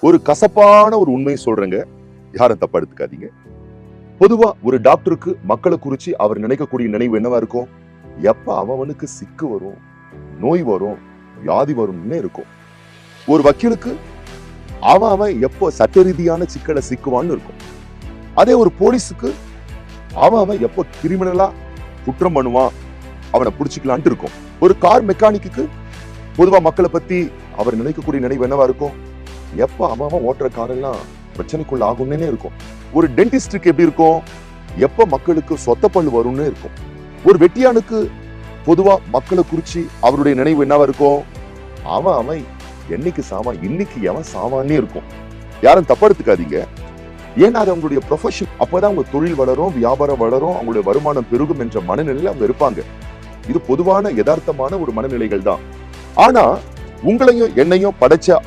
ஒரு கசப்பான ஒரு உண்மையை சொல்றேங்க, யாரும் தப்பா எடுத்துக்காதீங்க. பொதுவா ஒரு டாக்டருக்கு மக்களை குறிச்சு அவர் நினைக்கக்கூடிய நினைவு என்னவா இருக்கும்? எப்ப அவனுக்கு சிக்கு வரும், நோய் வரும், வியாதி வரும்னு இருக்கும். ஒரு வக்கீலுக்கு அவன் எப்போ சட்ட ரீதியான சிக்கலை சிக்குவான்னு இருக்கும். அதே ஒரு போலீஸுக்கு அவன் எப்போ கிரிமினலா குற்றம் பண்ணுவான், அவனை பிடிச்சிக்கலான்ட்டு இருக்கும். ஒரு கார் மெக்கானிக்கு பொதுவா மக்களை பத்தி அவர் நினைக்கக்கூடிய நினைவு என்னவா இருக்கும்? எப்ப அவன் ஓட்டுற காரெல்லாம் பிரச்சனைக்குள்ள ஆகும்னே இருக்கும். ஒரு டென்டிஸ்டுக்கு எப்படி இருக்கும்? எப்ப மக்களுக்கு சொத்தப்பல் வரும்னு இருக்கும். ஒரு வெட்டியானுக்கு பொதுவா மக்களை குறிச்சு அவருடைய நினைவு என்னவா இருக்கும்? அவன் என்னைக்கு சாவான், இன்னைக்கு எவன் சாவான்னே இருக்கும். யாரும் தப்பா எடுத்துக்காதீங்க. ஏன்னா அது அவங்களுடைய ப்ரொஃபஷன். அப்பதான் அவங்க தொழில் வளரும், வியாபாரம் வளரும், அவங்களுடைய வருமானம் பெருகும் என்ற மனநிலையில அவங்க இருப்பாங்க. இது பொதுவான யதார்த்தமான ஒரு மனநிலைகள் தான். ஆனா உங்களையும் என்னையும் படைச்ச